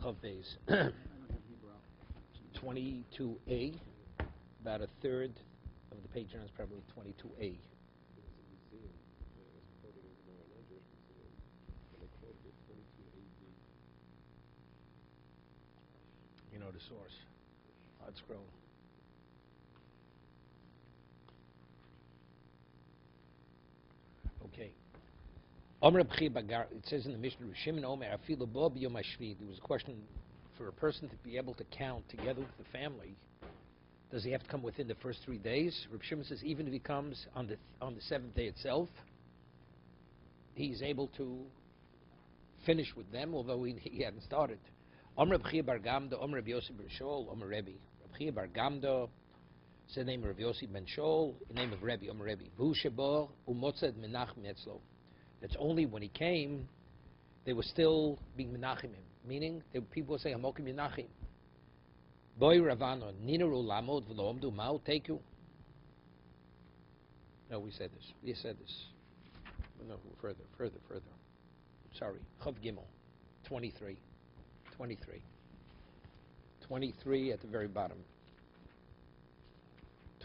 Chav Beis. 22a, about a third of the page is probably 22a. You know the source. Hard scroll. Okay. It says in the Mishnah, there was a question for a person to be able to count together with the family. Does he have to come within the first 3 days? Reb Shimon says even if he comes on the seventh day itself, he's able to finish with them, although he hadn't started. Reb Chia bar Gamda, Reb Yossi ben Shol, Rebbe. Reb Chia bar Gamda said the name of Reb Yossi ben Shol, the name of Rebbe, Rebbe. V'hu shebo umotzed menachem etzlo. That's only when he came, they were still being menachim him, meaning people would say hamokim menachim. Boy Ravana, ninaru lamod v'lo ma'u take you. No, we said this. No, further. Sorry, Chav Gimel, 23 at the very bottom.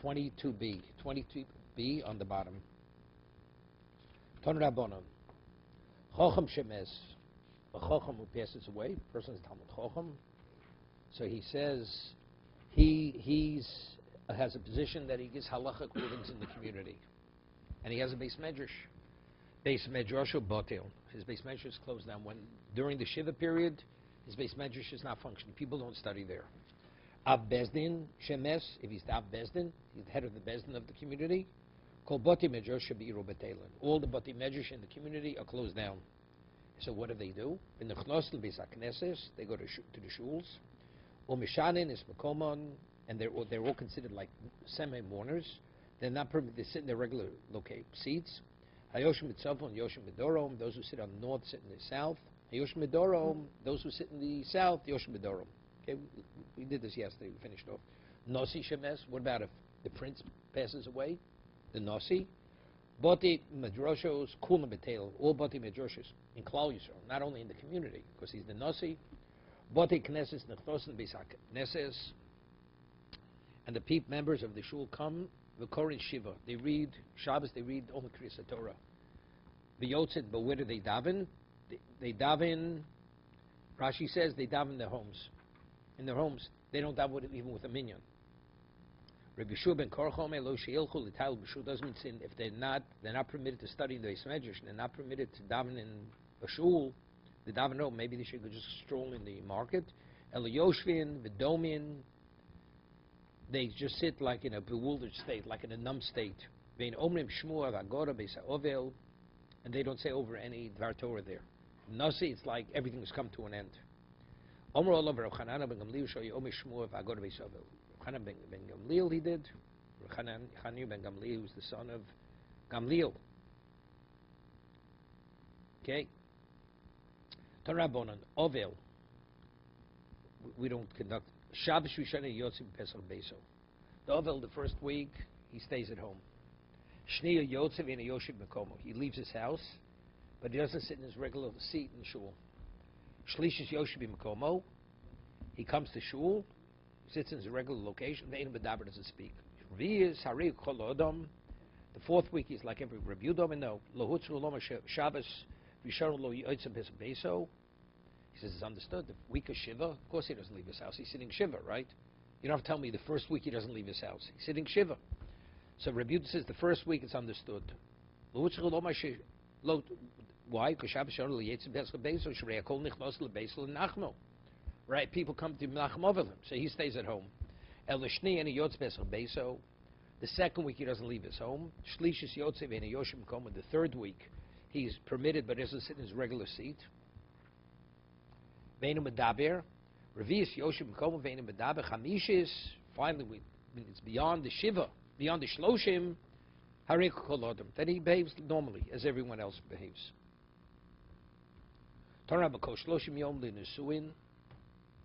22b on the bottom. Ton Rabbanon, Chochem Shemes, a Chochem who passes away, the person is Talmud Chochem. So he says he has a position that he gives halachic rulings in the community, and he has a beis medrash. Beis medrash botel. His beis medrash is closed down when during the Shiva period. His beis medrash is not functioning. People don't study there. Ab Bezdin Shemes, if he's the Ab Bezdin, he's the head of the Bezdin of the community. Kol Bati Medrash Shabiru Betelin. All the Bati Medrash in the community are closed down. So what do? In the Chnosel Beis HaKnesses, they go to the shuls. Mishanin is Makomon, and they're all considered like semi-mourners. They're not permitted to sit in their regular seats. Hayoshim Mitzavon, Yoshim Medorom, those who sit on the north sit in the south. Hayoshim Medorom, those who sit in the south, Yoshim Medorom. Okay, we did this yesterday, we finished off. Nosi Shemes, what about if the prince passes away? The Nosi. Bati Medrashos, Kulam Betel, all Bati Medrashos in Klal Yisrael, not only in the community, because he's the Nosi. Bati Knesses, Nechnosen Besak Knesses, and the members of the shul come, the Korin Shiva. They read Shabbos, they read only Kriyas Torah. The Yotzit, but where do they daven? They daven, Rashi says, they daven in their homes. In their homes, they don't daven even with a minyan. Rabbi Yeshua ben Korchom Elo Sheilchu L'Tal B'Shu doesn't mean if they're not permitted to study the beis medrash, they're not permitted to daven in a shul. They daven no, maybe they should go just stroll in the market. Elo Yoshvin V'Domin, they just sit like in a bewildered state, like in a numb state. Vein Omrim Shmua V'Agora Beis HaOvel, and they don't say over any Dvar Torah there. Nasi, it's like everything has come to an end. Omer Olav Rav Chanana ben Gamliel Shoy Omer Shmua V'Agora Beis HaOvel. Rav ben Gamliel he did. Rav Chananya ben Gamliel was the son of Gamliel. Okay. Ton Rabbanon Ovel. We don't conduct Shabbos Rishoni Yotzim Pesach Beiso. The Ovel, the first week, he stays at home. Shniya Yotzev in a Yoshib Mekomo. He leaves his house, but he doesn't sit in his regular seat in shul. Shlishis Yoshib Mekomo. He comes to shul, sits in his regular location. The Ein Medaber doesn't speak. Riyas Hari Kol Odom. The fourth week he's like every Reb Yudom and no Lohutzu Loma Shabbos Rishon Lo Yotzim Pesach Beiso. He says it's understood. The week of Shiva, of course he doesn't leave his house. He's sitting Shiva, right? You don't have to tell me the first week he doesn't leave his house. He's sitting Shiva. So Rabbi Yudah says the first week it's understood. Why? Right? People come to Menachem Ovelim, so he stays at home. The second week he doesn't leave his home. The third week he's permitted but doesn't sit in his regular seat. Finally, it's beyond the Shiva, beyond the Shloshim, then he behaves normally as everyone else behaves. We'll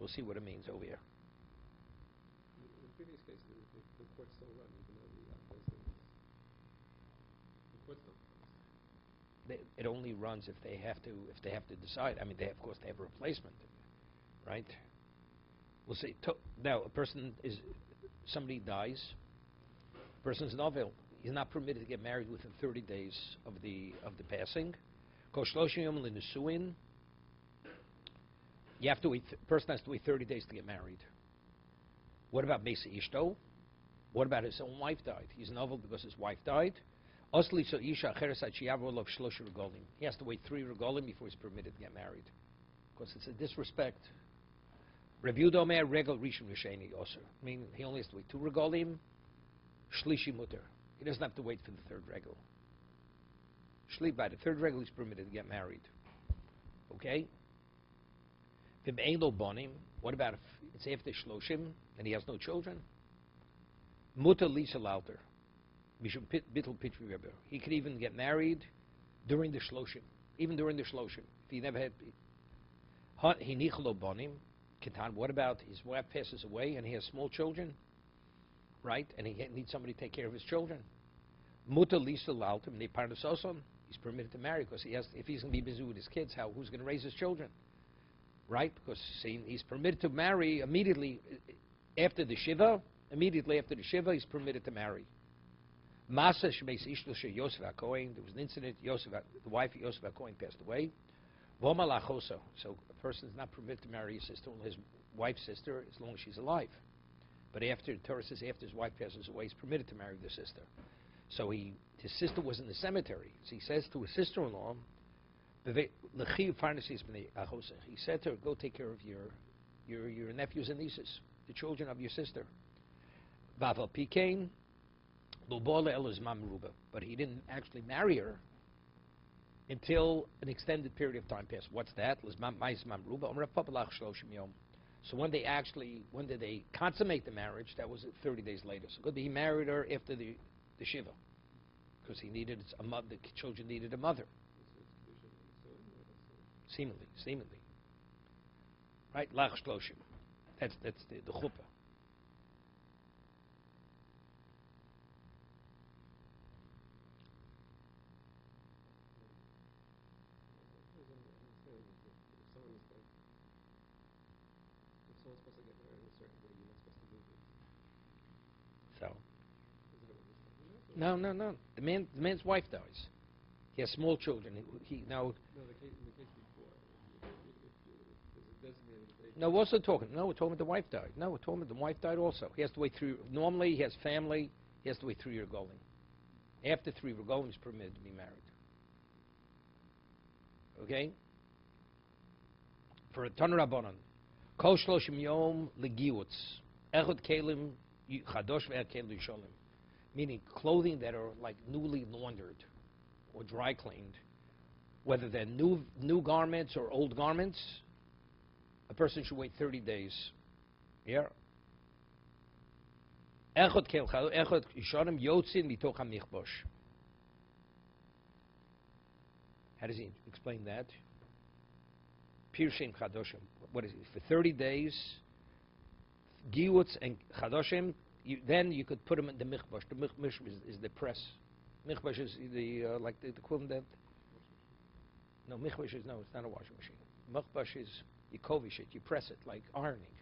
see what it means over here. In the previous case, the court still run, even though the court still runs. It only runs if they have to decide. I mean, of course they have a replacement. right? We'll say, now somebody dies, a person's novel, he's not permitted to get married within 30 days of the passing. You have to wait, person has to wait 30 days to get married. What about Mesa Ishto? What about his own wife died? He's novel because his wife died. He has to wait 3 regolim before he's permitted to get married. Because it's a disrespect. Review Domer, Regel Rishon Risheni Oser. I mean, he only has to wait 2 regolim, Shlishi Mutter. He doesn't have to wait for the 3rd regel. Shli, by the 3rd regel, he's permitted to get married. Okay? What about if it's after Shloshim and he has no children? Mutter Lisa Lauter. He could even get married during the Shloshim. Even during the Shloshim. If he never had... What about his wife passes away and he has small children? Right? And he needs somebody to take care of his children. Mutter Lisa Lauter. He's permitted to marry because if he's going to be busy with his kids, who's going to raise his children? Right? Because he's permitted to marry immediately after the Shiva. Immediately after the Shiva, he's permitted to marry. There was an incident, the wife of Yosef HaKohen passed away. So a person is not permitted to marry his wife's sister as long as she's alive. But after, the Torah says, after his wife passes away, he's permitted to marry the sister. So his sister was in the cemetery. So he says to his sister-in-law, he said to her, go take care of your nephews and nieces, the children of your sister. But he didn't actually marry her until an extended period of time passed. What's that? So when did they consummate the marriage? That was 30 days later. So he married her after the Shiva, because the children needed a mother. Seemingly. Right? Lach Shloshim. That's the chuppah. If someone's supposed to get married in a certain way, you're not supposed to move it. So. Is that what you're saying? No. The man's wife dies. He has small children. No, in the case before, if there's a designated date. No, we're talking about the wife died. No, we're talking about the wife died also. He has to wait through. Normally, he has family. He has to wait 3 regolim. After 3 regolim, he's permitted to be married. Okay. For a ton rabbanon, kol shloshim yom legiutz echad kelim chadosh ve'echad kelim yisholim, meaning clothing that are like newly laundered or dry cleaned, whether they're new garments or old garments. A person should wait 30 days. Yeah. Echad yisholim yotzin mitoch hamichbosh. How does he explain that? Pirshim Chadoshim. What is it? For 30 days, Giwutz and Chadoshim, then you could put them in the Michbash. The Michbash is the press. Michbash is like the equivalent that... No, Michbash is, it's not a washing machine. Michbash is, you kovish it, you press it, like ironing.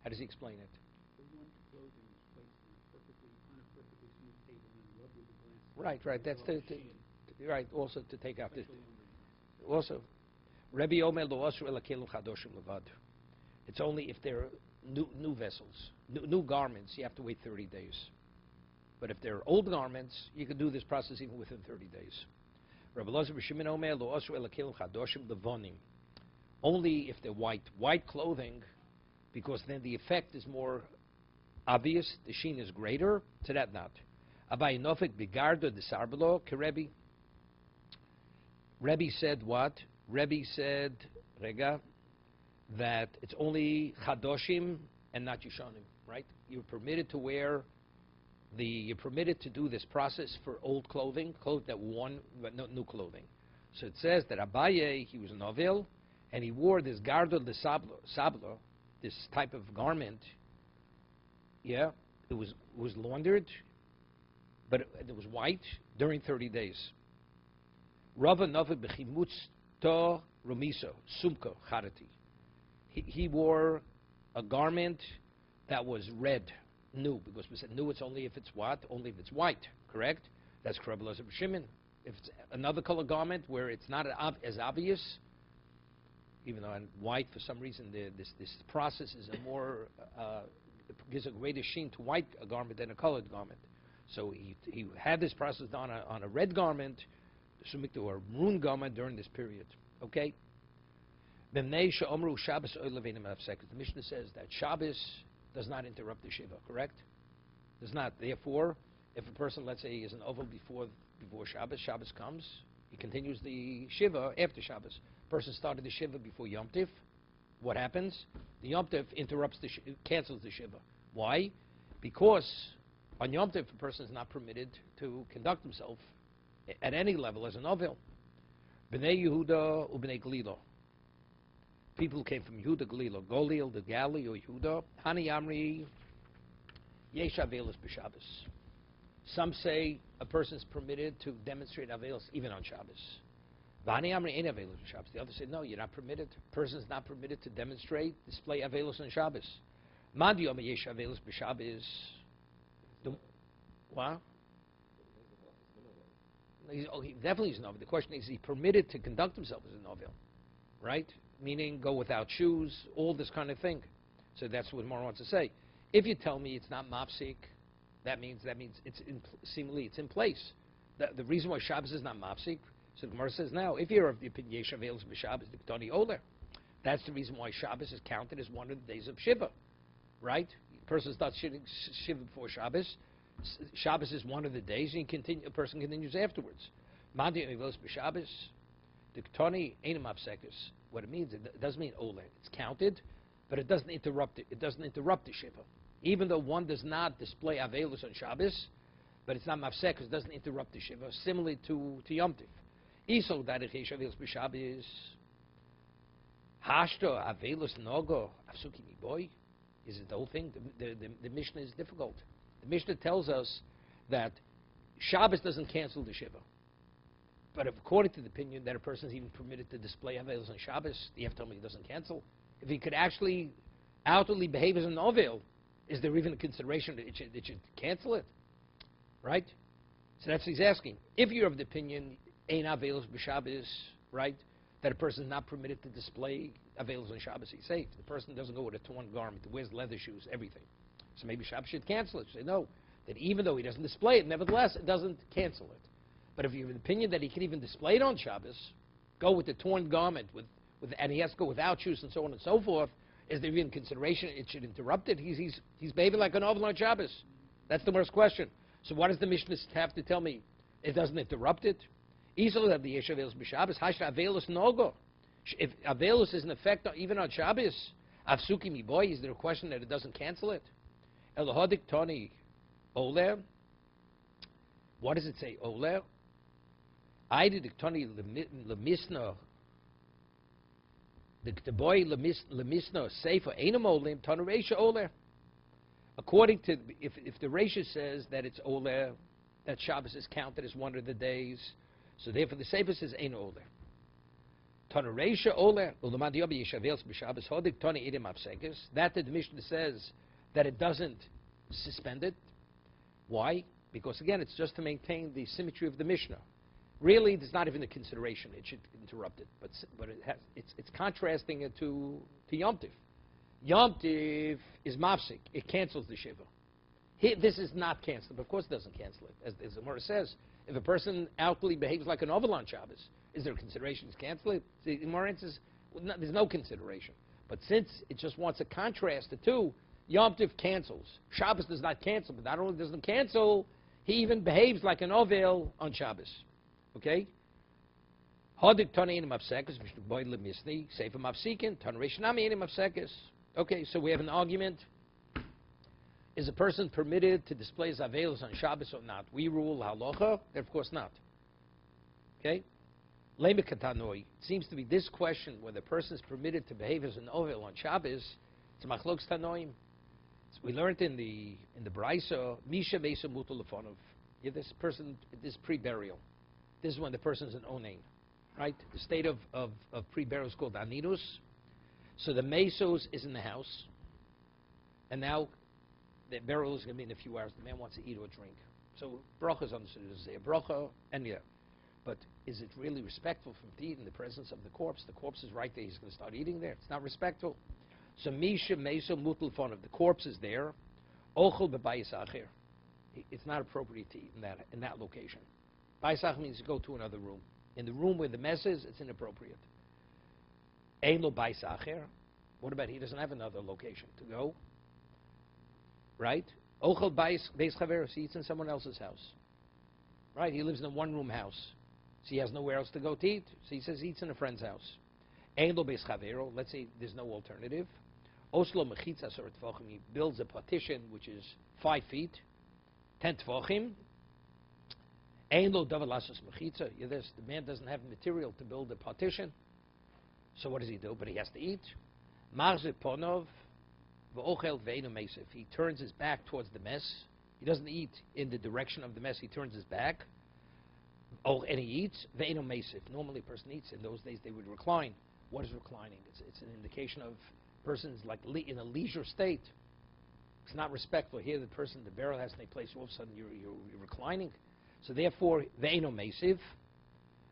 How does he explain it? The one clothing is placed on a perfectly smooth table and then rubbed with a glass. Right. That's right, also to take out this. Special laundry. Also, Rebbe Omer lo asur ela kelim chadoshim levad. It's only if they're new vessels, new garments, you have to wait 30 days. But if they're old garments, you can do this process even within 30 days. Rabbi Elazar b'Shimon Omer lo asur ela kelim chadoshim levonim. Only if they're white clothing, because then the effect is more obvious, the sheen is greater. To that not. Abai nofek bigardo desarbelo kerebi. Rebbe said what? Rebbe said, that it's only chadoshim and not yishanim, right? You're permitted to you're permitted to do this process for old clothing that worn, but no new clothing. So it says that Abaye, he was a novel, and he wore this gardo de sablo, this type of garment. Yeah, it was laundered, but it was white during 30 days. Rava Nova b'chimutz to romiso sumko charati. he wore a garment that was red, new, because we said new it's only if it's what? Only if it's white, correct? That's Karabalas of Shimon. If it's another color garment where it's not as obvious, even though in white, for some reason, this process is a more, gives a greater sheen to white garment than a colored garment. So he had this process done on a red garment, or a maroon garment during this period. Okay? The Mishnah says that Shabbos does not interrupt the Shiva, correct? Does not. Therefore, if a person, let's say, is an oval before Shabbos, Shabbos comes, he continues the Shiva after Shabbos. Person started the Shiva before Yom Tiv. What happens? The Yom Tiv interrupts cancels the Shiva. Why? Because on Yom Tiv, a person is not permitted to conduct himself at any level as an ovel. Bnei Yehuda u'Bnei Galila. People who came from Yehuda, Galila, Golil, the Gali, or Yehuda, Hani Amri, Yesh Avelis b'Shabbos. Some say a person is permitted to demonstrate Avelis even on Shabbos. V'Hani Amri ain't Avelis b'Shabbos. The others say, no, you're not permitted. A person is not permitted to demonstrate, display Avelis on Shabbos. Madi Yom Yesh Avelis b'Shabbos. What? He definitely is an Ovel. The question is he permitted to conduct himself as an Ovel? Right? Meaning go without shoes, all this kind of thing. So that's what Mara wants to say. If you tell me it's not mafsik, that means it's seemingly it's in place. The reason why Shabbos is not mafsik, so the Gemara says now, if you're of the opinion Yesh Avelis b'Shabbos Diktoni Oler, that's the reason why Shabbos is counted as one of the days of Shiva, right? The person starts Shiva before Shabbos. Shabbos is one of the days, and a person continues afterwards. Mandi Avelis b'Shabbos Diktoni Einam Mafsekis. What it means, it doesn't mean Oler. It's counted, but it doesn't interrupt it. It doesn't interrupt the Shiva. Even though one does not display Avelus on Shabbos, but it's not Mafsek, it doesn't interrupt the Shiva, similarly to Yom Tiv. Iso that Yesh Avelus b'Shabbos, Hashto Avelus Nogo, Asuki mi boy, is it the whole thing? The Mishnah is difficult. The Mishnah tells us that Shabbos doesn't cancel the Shiva. But according to the opinion that a person is even permitted to display Avelis on Shabbos, the F told me he doesn't cancel. If he could actually outwardly behave as an Ovel, is there even a consideration that it should cancel it? Right? So that's what he's asking. If you're of the opinion, Ein Avelis b'Shabbos, right, that a person is not permitted to display Avelis on Shabbos, he's safe. The person doesn't go with a torn garment, wears leather shoes, everything. So maybe Shabbos should cancel it. Say no, that even though he doesn't display it, nevertheless, it doesn't cancel it. But if you have an opinion that he can even display it on Shabbos, go with the torn garment, and he has to go without shoes and so on and so forth, is there even consideration it should interrupt it? He's behaving like an Ovel on Shabbos. That's the worst question. So what does the Mishnah have to tell me? It doesn't interrupt it? Easily have the Yesh Avelis b'Shabbos. Hasha Avelis Nogo. If Avelis is in effect even on Shabbos, Avsuki mi boy, is there a question that it doesn't cancel it? Elohodik Toni Oler. What does it say, Oler? According to, if the Reisha says that it's Oler, that Shabbos is counted as one of the days, so therefore the Sefer says Ein Oler. Tana Reisha Oler, Ulamad Yobi Yeshavelis b'Shabbos Hodik Tani Idim Apsekes. That the Mishnah says that it doesn't suspend it. Why? Because again, it's just to maintain the symmetry of the Mishnah. Really, there's not even a consideration it should interrupt it, but it's contrasting it to Yom Tiv. Yom Tiv is mafsik; it cancels the shiva. This is not canceled. Of course, it doesn't cancel it. As the Gemara says, if a person outwardly behaves like an Ovel on Shabbos, is there a consideration to cancel it? The Gemara answers, well, no, there's no consideration. But since it just wants to contrast the two, Yom Tiv cancels. Shabbos does not cancel, but not only does it cancel, he even behaves like an Ovel on Shabbos. Okay? Hodik Tani Inim Mafsekes, Boy Lemisni, Sefer Mafsikin, Tan Reshnami Inim Mafsekes. Okay, so we have an argument. Is a person permitted to display his Avelos on Shabbos or not? We rule halacha, of course not. Okay? Leme Katanoi. It seems to be this question, whether a person is permitted to behave as an Ovel on Shabbos, it's Machlokes Tanoim. We learned in the Braisa, Misha Mesa Mutal Lefonov. This person, this pre-burial. This is when the person is an onain, right? The state of pre-burial is called anidus. So the mesos is in the house, and now the burial is going to be in a few hours. The man wants to eat or drink. So bracha is understood as a bracha, and yeah. But is it really respectful for him to eat in the presence of the corpse? The corpse is right there. He's going to start eating there. It's not respectful. So misha meso mutal fun of the corpse is there. Ochel bebayis acher. It's not appropriate to eat in that location. Bayis means go to another room. In the room where the mess is, it's inappropriate. Ein lo bayis acher. What about he doesn't have another location to go? Right? Ochel beis chaveros. He eats in someone else's house. Right? He lives in a one-room house. So he has nowhere else to go to eat. So he says he eats in a friend's house. Ein lo beis chavero. Let's say there's no alternative. Oslo mechitza sort tvachim. He builds a partition which is 5 feet, 10 tvachim. Ein lo davar lasos mechitza. The man doesn't have material to build a partition. So what does he do? But he has to eat. Marze ponov v'ochel ve'enu meisef. He turns his back towards the mess. He doesn't eat in the direction of the mess. He turns his back. Oh, and he eats. Ve'enu meisef. Normally, a person eats. In those days, they would recline. What is reclining? It's an indication of persons like in a leisure state. It's not respectful. Here, the person, the burial has to take place. All of a sudden, you're reclining. So therefore, ve'enu meisef,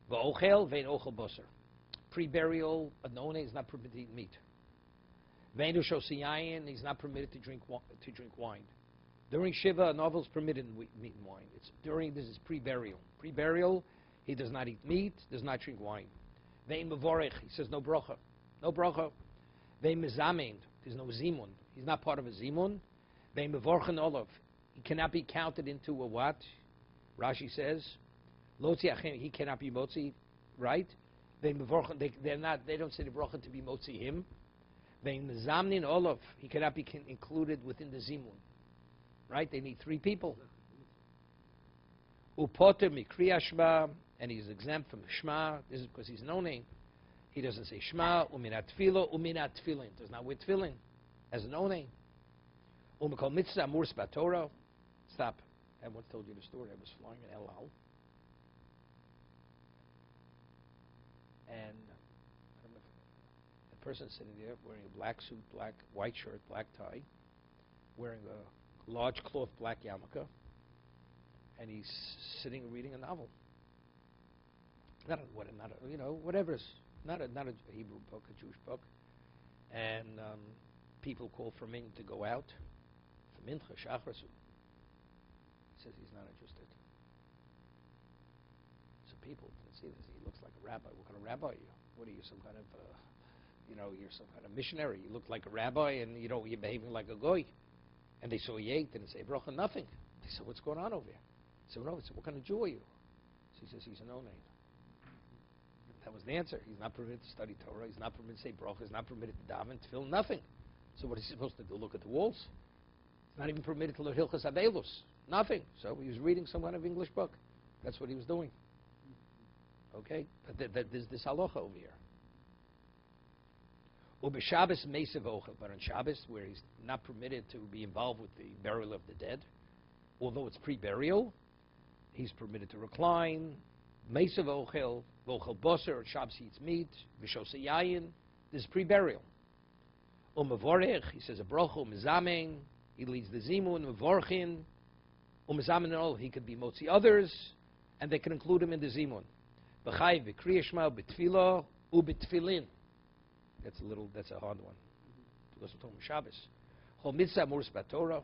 v'ochel ve'en ochel boser. Pre-burial, a none is not permitted to eat meat. Ve'enu shosiyayin, he's not permitted to drink wine. During Shiva, a novel is permitted meat and wine. This is pre-burial. Pre-burial, he does not eat meat, does not drink wine. Ve'en mevorech, he says no bracha. No bracha. Ve'en mezamin, there's no zimun. He's not part of a zimun. Ve'en mevorchen olav, he cannot be counted into a what? Rashi says, Lotzi achem, he cannot be motzi, right? Ve'en mevorchen, they don't say the bracha to be motzi him. Ve'en mezamnin olav, he cannot be included within the zimun. Right? They need 3 people. Upoter mikriya shma, and he's exempt from shma. This is because he's no name. He doesn't say shma, uminat tefillah, uminat tefillin. Does not wear tefillin as no name. Umekol mitzvah amur spatorah. Stop. I once told you the story. I was flying in El Al. And I don't know if a person sitting there wearing a black suit, white shirt, black tie, wearing a large cloth black yarmulke, and he's sitting reading a novel. Whatever. Not a Hebrew book, a Jewish book. And people call for him to go out. For mincha, shachar. He says he's not interested. So people can see this. He looks like a rabbi. What kind of rabbi are you? What are you, some kind of, you're some kind of missionary. You look like a rabbi, and you're behaving like a goy. And they saw he ate, and they say, bracha, nothing. They said, what's going on over here? He said, no. He said, what kind of Jew are you? So he says, he's a no-name. That was the answer. He's not permitted to study Torah. He's not permitted to say bracha. He's not permitted to daven, to film, nothing. So what is he supposed to do? Look at the walls? He's not even permitted to learn Hilchas Avelus. Nothing. So he was reading some kind of English book. That's what he was doing. Okay? But there's this halacha over here. Ubeshabbos meisav ochel, but on Shabbos, where he's not permitted to be involved with the burial of the dead, although it's pre-burial, he's permitted to recline. Meisav ochel, ochel boser, on Shabbos he eats meat. V'shosei yayin, this is pre-burial. Umevorech, he says a bracha, umezamen, he leads the zimun, umevorchin, umezamen all, he could be motzi others, and they can include him in the zimun. B'chai v'kriya shma, b'tfilah, u'b'tfilin. That's a hard one. Because we're talking Shabbos. Chol mitzvah mur spatorah. 1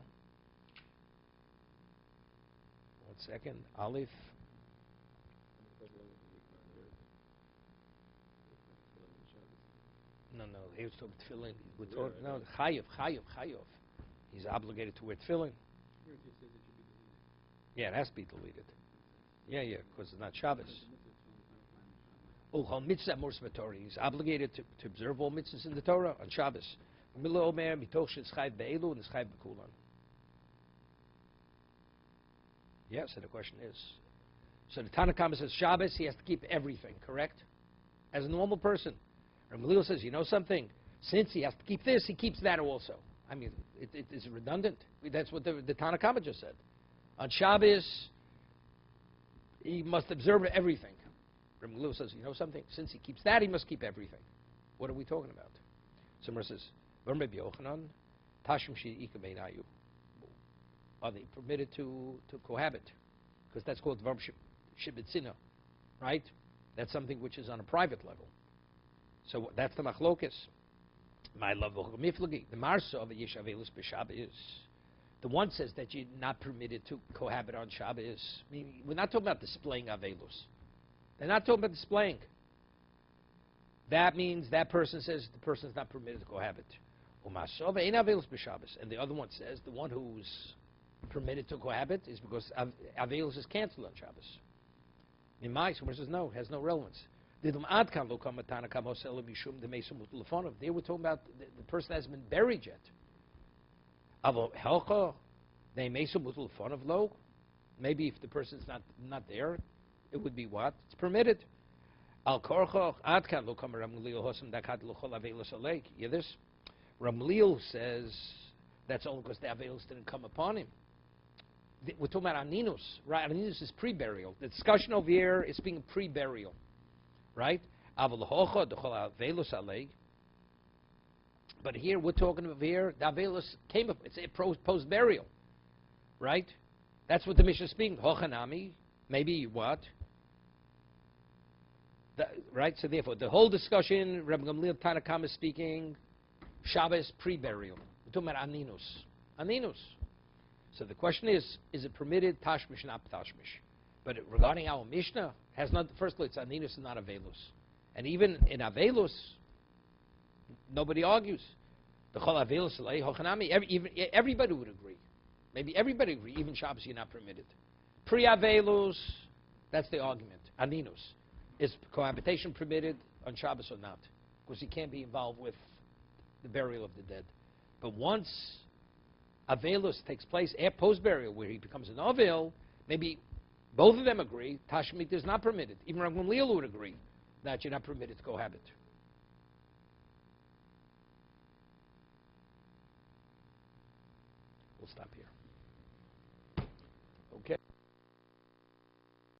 second. Aleph. No. He was talking tefillin. No, chayav. He's obligated to wear tefillin. Here it just says it should be deleted. Yeah, it has to be deleted. Yeah, because it's not Shabbos. Mitzvah mur spatorah. He's obligated to observe all mitzvahs in the Torah on Shabbos. Yeah, so the question is, so the Tanakh says Shabbos, he has to keep everything, correct? As a normal person. Ramilil says, you know something? Since he has to keep this, he keeps that also. I mean, it is redundant. That's what the Tanakh just said. On Shabbos, he must observe everything. Ramilil says, you know something? Since he keeps that, he must keep everything. What are we talking about? Somewhere says, "V'am Rabbi Yochanan, tashim she'ika beinayu." Are they permitted to cohabit? Because that's called dvar shibitzina, right? That's something which is on a private level. So that's the machlokes. My love miflagi. The marsa of a yesh avelus b'Shabbos. The one says that you're not permitted to cohabit on Shabbos. I mean, we're not talking about displaying avelus. They're not talking about displaying. That means that person says the person is not permitted to cohabit. And the other one says the one who's permitted to cohabit is because avelus is canceled on Shabbos. In my someone says no, has no relevance. They were talking about the person hasn't been buried yet. Maybe if the person's not there, it would be what? It's permitted. Hear this? Ramliel says that's only because the avelus didn't come upon him. We're talking about aninus, right? Aninus is pre-burial. The discussion over here is being pre-burial, right? But here we're talking about here the avelus came up. It's a post-burial, right? That's what the Mishnah is speaking. Hochanami, maybe what? Right. So therefore, the whole discussion, Rabbi Gamliel Tanakam is speaking. Shabbos pre-burial. We're talking about aninus. Aninus. So the question is it permitted tashmish, not tashmish? But regarding our Mishnah, has not, firstly, it's aninus and not avelus. And even in avelus, nobody argues. The chol avelus lei hochanami, everybody would agree. Maybe everybody would agree, even Shabbos you're not permitted. Pre-avelus, that's the argument. Aninus. Is cohabitation permitted on Shabbos or not? Because he can't be involved with the burial of the dead. But once avelus takes place post-burial, where he becomes an avel, maybe both of them agree, tashmit is not permitted. Even Rabbi Gamliel would agree that you're not permitted to cohabit. We'll stop here. Okay.